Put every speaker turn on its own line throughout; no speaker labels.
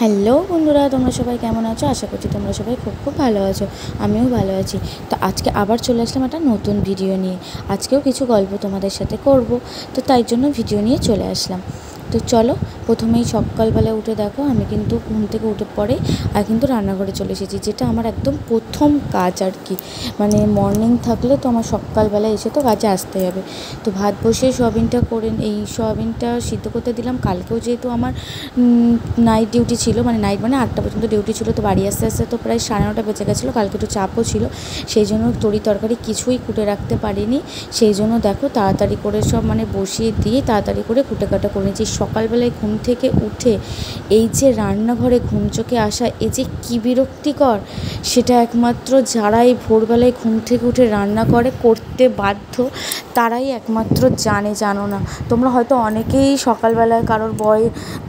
Hello বন্ধুরা, তোমরা সবাই কেমন আছো? আশা করছি তোমরা সবাই খুব খুব ভালো আছো। আমিও ভালো আছি। তো আজকে আবার চলে আসলাম একটা নতুন ভিডিও নিয়ে। আজকেও কিছু গল্প তোমাদের সাথে করব, তো তাই জন্য ভিডিও নিয়ে চলে আসলাম। তো চলো, প্রথমেই সকালবেলায় উঠে দেখো, আমি কিন্তু ঘুম থেকে উঠে পরে আর কিন্তু রান্নাঘরে চলে এসেছি, যেটা আমার একদম প্রথম কাজ আর কি। মানে মর্নিং থাকলে তো আমার সকালবেলায় এসে তো কাজে আসতে হবে। তো ভাত বসিয়ে সয়াবিনটা করে, এই সয়াবিনটা সিদ্ধ করতে দিলাম। কালকেও যেহেতু আমার নাইট ডিউটি ছিল, মানে নাইট মানে 8টা পর্যন্ত ডিউটি ছিল, তো বাড়ি আসতে আসতে তো প্রায় 9:30 বেজে গেছিলো। কালকে একটু চাপও ছিল, সেই জন্য তরি তরকারি কিছুই কুটে রাখতে পারিনি। সেই জন্য দেখো তাড়াতাড়ি করে সব মানে বসিয়ে দিয়ে তাড়াতাড়ি করে কুটে কাটা করে নিয়েছি। সকালবেলায় ঘুম থেকে উঠে এই যে রান্নাঘরে ঘুম চোখে আসা, এই যে কী বিরক্তিকর, সেটা একমাত্র যারাই ভোরবেলায় ঘুম থেকে উঠে রান্না করতে বাধ্য তারাই একমাত্র জানো না। তোমরা হয়তো অনেকেই সকালবেলায় কারোর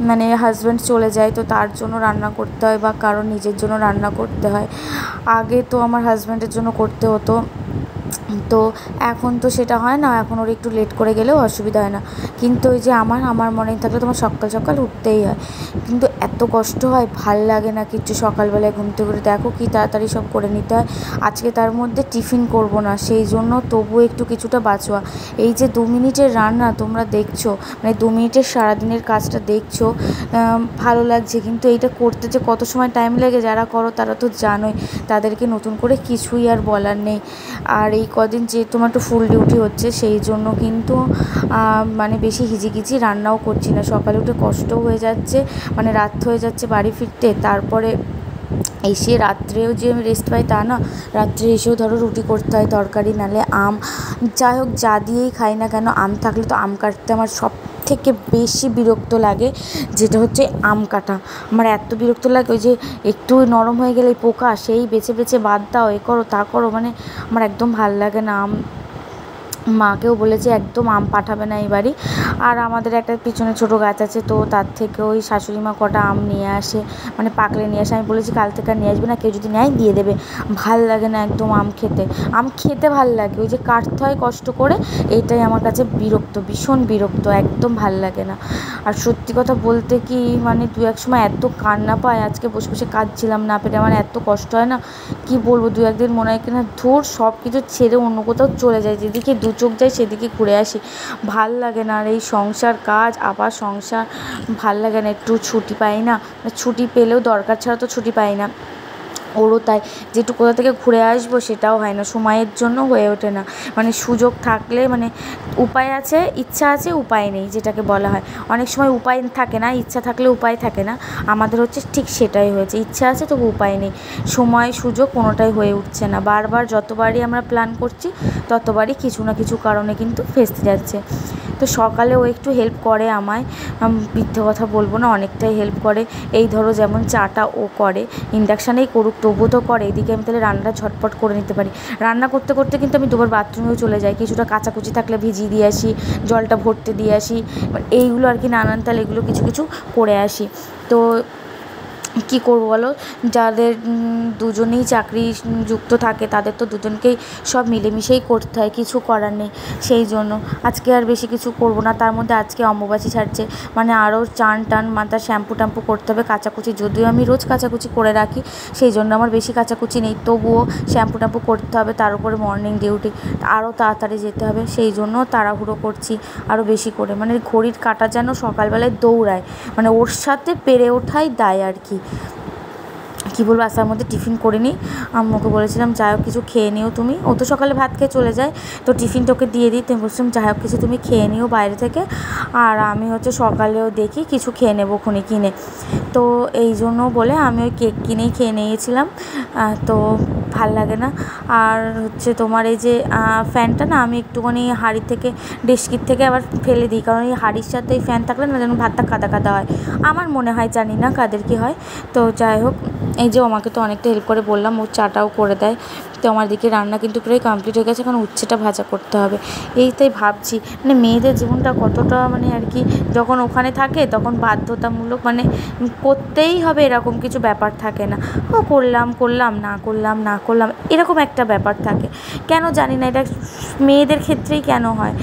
মানে হাজব্যান্ড চলে যায়, তো তার জন্য রান্না করতে হয়, বা কারোর নিজের জন্য রান্না করতে হয়। আগে তো আমার হাজব্যান্ডের জন্য করতে হতো, তো এখন তো সেটা হয় না। এখন ওর একটু লেট করে গেলেও অসুবিধা হয় না, কিন্তু ওই যে আমার মনে থাকলে তোমার সকাল সকাল উঠতেই হয়, কিন্তু এত কষ্ট হয়, ভাল লাগে না কিচ্ছু। সকালবেলায় ঘুম থেকে উঠে দেখো কি তাড়াতাড়ি সব করে নিতে হয়। আজকে তার মধ্যে টিফিন করব না, সেই জন্য তবুও একটু কিছুটা বাঁচোয়া। এই যে 2 মিনিটের রান্না তোমরা দেখছো, মানে 2 মিনিটের সারাদিনের কাজটা দেখছো, ভালো লাগছে, কিন্তু এইটা করতে যে কত সময় টাইম লাগে, যারা করো তারা তো জানোই। তাদেরকে নতুন করে কিছুই আর বলার নেই। আর এই কদিন যে তোমার একটু ফুল ডিউটি হচ্ছে, সেই জন্য কিন্তু মানে বেশি হিজিকিচি রান্নাও করছি না। সকালে উঠে কষ্টও হয়ে যাচ্ছে, মানে রাত হয়ে যাচ্ছে বাড়ি ফিরতে। তারপরে এসে রাত্রেও যে আমি রেস্ট পাই তা না, রাত্রে এসেও ধরো রুটি করতে হয়, তরকারি, নালে আম, যাই হোক যা দিয়েই খাই না কেন, আম থাকলে তো আম কাটতে আমার সব থেকে বেশি বিরক্ত লাগে, যেটা হচ্ছে আম কাটা। আমার এত বিরক্ত লাগে, ওই যে একটু নরম হয়ে গেলে পোকা, সেই বেছে বেছে বাদ দাও, এ করো তা করো, মানে আমার একদম ভাল লাগে না আম। মাকেও বলেছে একদম আম পাঠাবে না এই বাড়ি। আর আমাদের একটা পিছনে ছোটো গাছ আছে, তো তার থেকে ওই শাশুড়ি মা কটা আম নিয়ে আসে, মানে পাকলে নিয়ে আসে। আমি বলেছি কাল থেকে আর নিয়ে আসবে না, কেউ যদি নেয় দিয়ে দেবে। ভাল লাগে না একদম আম খেতে ভাল লাগে, ওই যে কাটতে হয় কষ্ট করে, এইটাই আমার কাছে বিরক্ত, ভীষণ বিরক্ত, একদম ভাল লাগে না। আর সত্যি কথা বলতে কি, মানে দু এক সময় এত কান্না পায়, আজকে বসে বসে কাঁদছিলাম না পেটে, আমার এত কষ্ট হয় না কি বলবো। দু একদিন মনে হয় কিনা ধুর সব কিছু ছেড়ে অন্য কোথাও চলে যায়, যেদিকে দু চোখ যায় সেদিকে ঘুরে আসি। ভাল লাগে না। আর এই সংসার কাজ, আবার সংসার, ভাল লাগে না। একটু ছুটি পাই না, ছুটি পেলেও দরকার ছাড়া তো ছুটি পাই না। ওরও তাই, যে একটু কোথা থেকে ঘুরে আসবো সেটাও হয় না, সময়ের জন্য হয়ে ওঠে না। মানে সুযোগ থাকলে, মানে উপায় আছে, ইচ্ছা আছে, উপায় নেই, যেটাকে বলা হয়। অনেক সময় উপায় থাকে না, ইচ্ছা থাকলে উপায় থাকে না। আমাদের হচ্ছে ঠিক সেটাই হয়েছে, ইচ্ছা আছে তবু উপায় নেই, সময় সুযোগ কোনোটাই হয়ে উঠছে না। বারবার যতবারই আমরা প্ল্যান করছি, ততবারই কিছু না কিছু কারণে কিন্তু ফেঁসে যাচ্ছে। তো সকালে ও একটু হেল্প করে আমায়, মিথ্যে কথা বলবো না, অনেকটাই হেল্প করে। এই ধরো যেমন চাটা ও করে, ইন্ডাকশানেই করুক তবুও তো করে। এদিকে আমি তাহলে রান্নাটা ঝটপট করে নিতে পারি। রান্না করতে করতে কিন্তু আমি দুবার বাথরুমেও চলে যাই, কিছুটা কাচাকুচি থাকলে ভিজিয়ে দিয়ে আসি, জলটা ভরতে দিয়ে আসি, এইগুলো আর কি, নানান তাল এগুলো কিছু কিছু করে আসি। তো কী করবো বলো, যাদের দুজনেই চাকরি যুক্ত থাকে তাদের তো দুজনকেই সব মিলেমিশেই করতে হয়, কিছু করার নেই। সেই জন্য আজকে আর বেশি কিছু করবো না। তার মধ্যে আজকে অমাবস্যা ছাড়ছে, মানে আরও চান টান, মাথা শ্যাম্পু ট্যাম্পু করতে হবে, কাচাকুচি যদিও আমি রোজ কাচাকুচি করে রাখি, সেই জন্য আমার বেশি কাচাকুচি নেই, তবুও শ্যাম্পু ট্যাম্পু করতে হবে। তার উপরে মর্নিং ডিউটি, আরও তাড়াতাড়ি যেতে হবে, সেই জন্য তাড়াহুড়ো করছি আরও বেশি করে। মানে ঘড়ির কাঁটা যেন সকালবেলায় দৌড়ায়, মানে ওর সাথে পেরে ওঠাই দায় আর কি। কী বলবো, আসার মধ্যে টিফিন করে নিই। আম্মুকে বলেছিলাম যাই হোক কিছু খেয়ে নিও তুমি, ও তো সকালে ভাত খেয়ে চলে যায়, তো টিফিনটা ওকে দিয়ে দিই। তুমি বলছিলাম যাই হোক কিছু তুমি খেয়ে নিও বাইরে থেকে, আর আমি হচ্ছে সকালেও দেখি কিছু খেয়ে নেবো খুনি কিনে। তো এই জন্য বলে আমি ওই কেক কিনেই খেয়ে নিয়েছিলাম। তো ভাল লাগে না। আর হচ্ছে তোমার এই যে ফ্যানটা না, আমি একটুখানি হাঁড়ি থেকে, ডেস্কির থেকে আবার ফেলে দিই, কারণ এই হাঁড়ির সাথে এই ফ্যান থাকলে না যেন ভাতটা কাদা কাদা হয়, আমার মনে হয়, জানি না কাদের কী হয়। তো যাই হোক, এই যে আমাকে তো অনেকটা হেল্প করে, বললাম ও চাটাও করে দেয়। তো আমার দিকে রান্না কিন্তু প্রায় কমপ্লিট হয়ে গেছে, কারণ উচ্ছেটা ভাজা করতে হবে। এইটাই ভাবছি মানে মেয়েদের জীবনটা কতটা মানে আর কি, যখন ওখানে থাকে তখন বাধ্যতামূলক মানে করতেই হবে, এরকম কিছু ব্যাপার থাকে না। ও করলাম করলাম, না করলাম না করলাম, এরকম একটা ব্যাপার থাকে। কেন জানি না, এটা মেয়েদের ক্ষেত্রেই কেন হয়।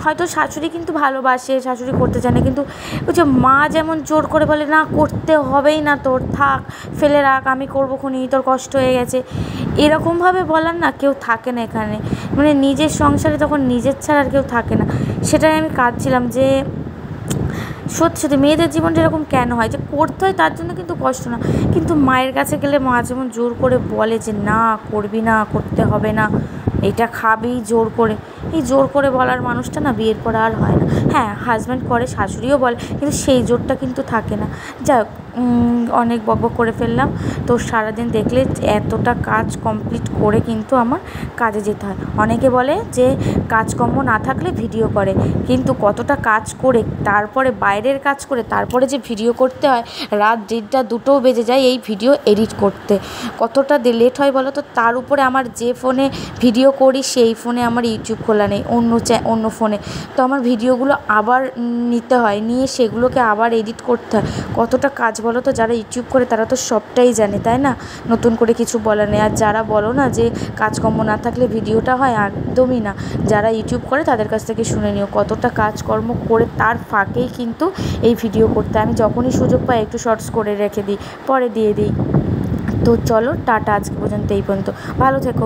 হয়তো শাশুড়ি কিন্তু ভালোবাসে, শাশুড়ি করতে চায় না, কিন্তু ওই যে মা যেমন জোর করে বলে না করতে হবেই না তোর, থাক ফেলে রাখ, আমি করবো খুনি, তোর কষ্ট হয়ে গেছে, এরকমভাবে বলার না কেউ থাকে না এখানে। মানে নিজের সংসারে তখন নিজের ছাড়া আর কেউ থাকে না। সেটাই আমি কাঁদছিলাম যে সত্যি সত্যি মেয়েদের জীবনটা এরকম কেন হয়, যে করতে হয় তার জন্য কিন্তু কষ্ট না, কিন্তু মায়ের কাছে গেলে মা যেমন জোর করে বলে যে না করবি না, করতে হবে না, এটা খাবি জোর করে, এই জোর করে বলার মানুষটা না বিয়ের পর আর হয় না। হ্যাঁ হাজব্যান্ড করে, শাশুড়িও বলে, কিন্তু সেই জোরটা কিন্তু থাকে না। যাই হোক, অনেক বকবক করে ফেললাম। তো সারাদিন দেখলে এতটা কাজ কমপ্লিট করে কিন্তু আমার কাজে যেতে হয়। অনেকে বলে যে কাজকর্ম না থাকলে ভিডিও করে, কিন্তু কতটা কাজ করে তারপরে বাইরের কাজ করে তারপরে যে ভিডিও করতে হয়, রাত 1:30 2টোও বেজে যায় এই ভিডিও এডিট করতে, কতটা লেট হয় বলো তো। তার উপরে আমার যে ফোনে ভিডিও করি সেই ফোনে আমার ইউটিউব খোলা নেই, অন্য ফোনে, তো আমার ভিডিওগুলো আবার নিতে হয়, নিয়ে সেগুলোকে আবার এডিট করতে হয়, কতটা কাজ বলো তো। যারা ইউটিউব করে তারা তো সবটাই জানে, তাই না, নতুন করে কিছু বলার নেই। আর যারা বলো না যে কাজকর্ম না থাকলে ভিডিওটা হয়, একদমই না। যারা ইউটিউব করে তাদের কাছ থেকে শুনে নিও, কতটা কাজকর্ম করে তার ফাঁকেই কিন্তু এই ভিডিও করতে। আমি যখনই সুযোগ পাই একটু শর্টস করে রেখে দিই, পরে দিয়ে দিই। তো চলো টাটা, আজকে পর্যন্ত এই পর্যন্ত, ভালো থেকো।